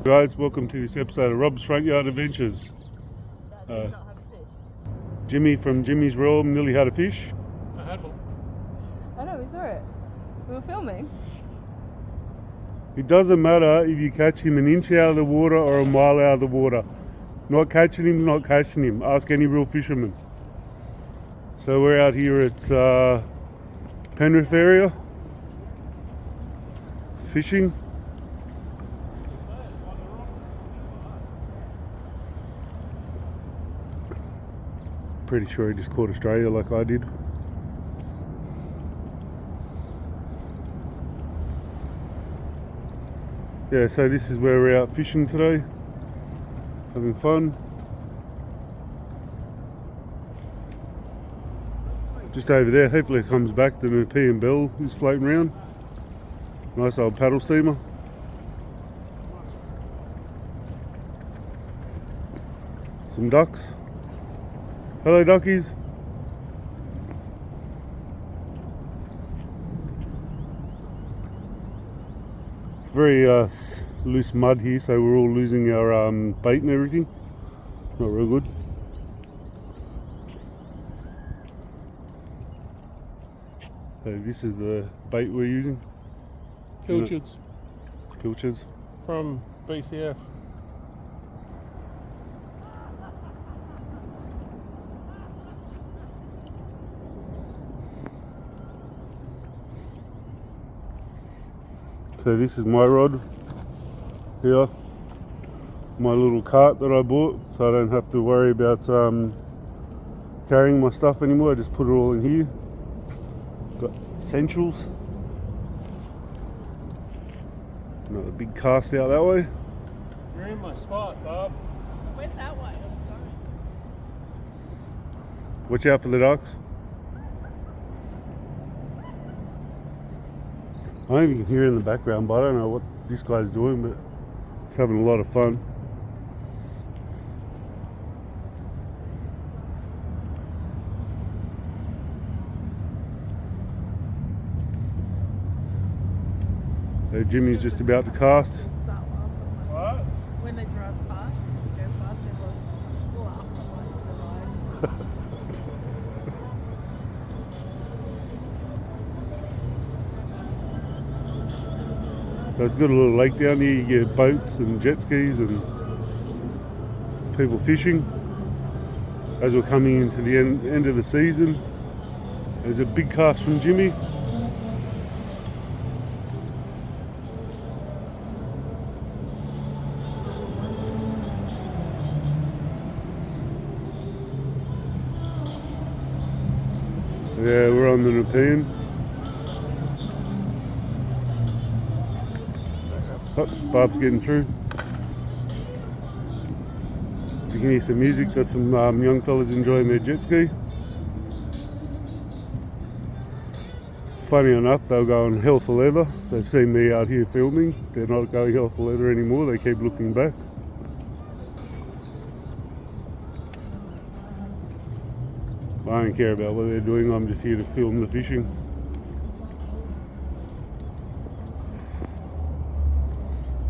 Guys, welcome to this episode of Rob's Front Yard Adventures. Jimmy from Jimmy's Realm nearly had a fish. I had one. I know, we saw it. We were filming. It doesn't matter if you catch him an inch out of the water or a mile out of the water. Not catching him, not catching him. Ask any real fisherman. So we're out here at Penrith area, fishing. Pretty sure he just caught Australia like I did. Yeah, so this is where we're out fishing today, having fun. Just over there, hopefully it comes back, the European bell is floating around. Nice old paddle steamer. Some ducks. Hello duckies. It's very loose mud here, so we're all losing our bait and everything. Not real good. So this is the bait we're using. Pilchards. Pilchards. From BCF. So this is my rod here, my little cart that I bought, so I don't have to worry about carrying my stuff anymore. I just put it all in here. Got essentials. Another big cast out that way. You're in my spot, Bob. Where's that way? Watch out for the ducks. I don't even hear it in the background, but I don't know what this guy's doing, but he's having a lot of fun. So Jimmy's just about to cast. Start laughing. What? When they drive past, go past, it was laughing like the line. So it's got a little lake down here. You get boats and jet skis and people fishing. As we're coming into the end of the season, there's a big cast from Jimmy. Yeah, we're on the Nepean. Oh, Bob's getting through. You can hear some music. Got some young fellas enjoying their jet ski. Funny enough, they'll go on hell for leather. They've seen me out here filming. They're not going hell for leather anymore. They keep looking back. I don't care about what they're doing. I'm just here to film the fishing.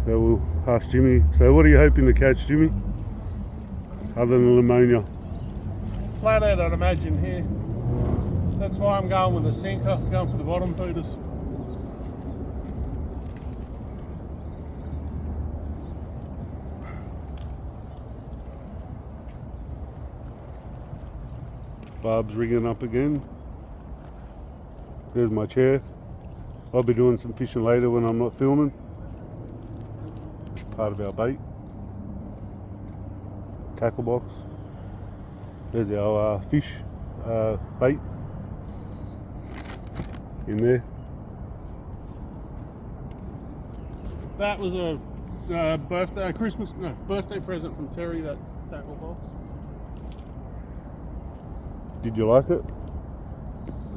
So we'll ask Jimmy. So what are you hoping to catch, Jimmy? Other than pneumonia? Flathead, I'd imagine here. That's why I'm going with a sinker. I'm going for the bottom feeders. Bob's rigging up again. There's my chair. I'll be doing some fishing later when I'm not filming. Part of our bait. Tackle box. There's our fish bait in there. That was a birthday present from Terry, that tackle box. Did you like it?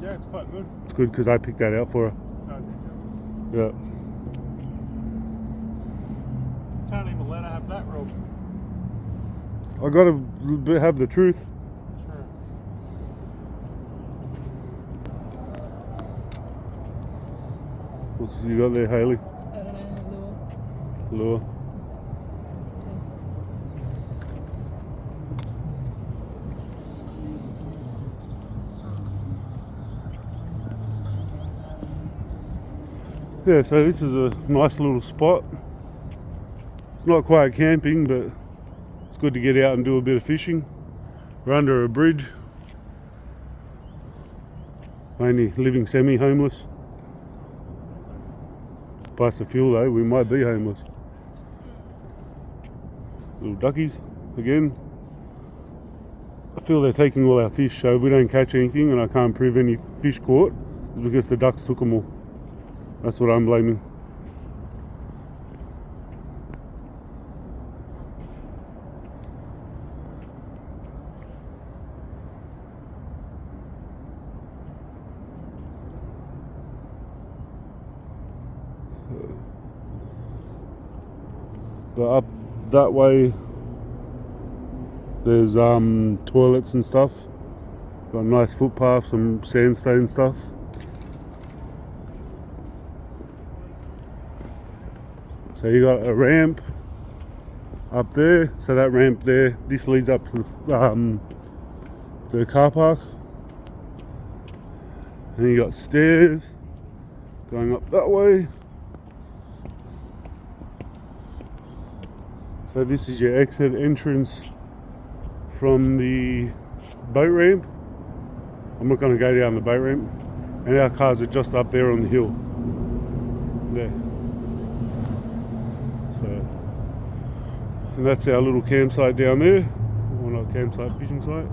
Yeah, it's quite good. It's good because I picked that out for her. Yeah. Can't even let her have that rope. I gotta have the truth. Sure. What's you got there, Hayley? I don't know, Lure. Yeah, so this is a nice little spot. It's not quite camping, but it's good to get out and do a bit of fishing. We're under a bridge. Only living semi-homeless. Price of fuel though, we might be homeless. Little duckies again. I feel they're taking all our fish, so if we don't catch anything and I can't prove any fish caught, it's because the ducks took them all. That's what I'm blaming. But up that way there's toilets and stuff. Got a nice footpath, some sandstone stuff. So you got a ramp up there, so that ramp there, this leads up to the car park. And you got stairs going up that way. So this is your exit entrance from the boat ramp. I'm not going to go down the boat ramp. And our cars are just up there on the hill. There. So, and that's our little campsite down there. Well, not campsite, fishing site.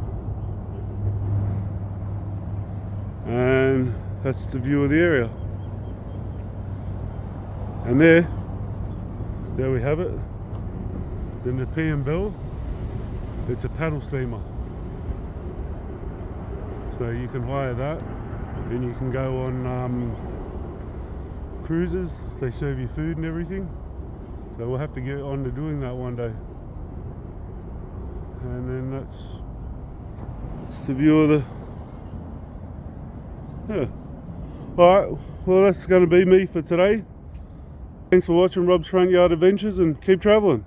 And that's the view of the area. And there we have it. Then the PM Bell, it's a paddle steamer. So you can hire that, and you can go on cruises. They serve you food and everything. So we'll have to get on to doing that one day. And then that's the view of the... Yeah. Alright, well that's going to be me for today. Thanks for watching Rob's Front Yard Adventures, and keep travelling.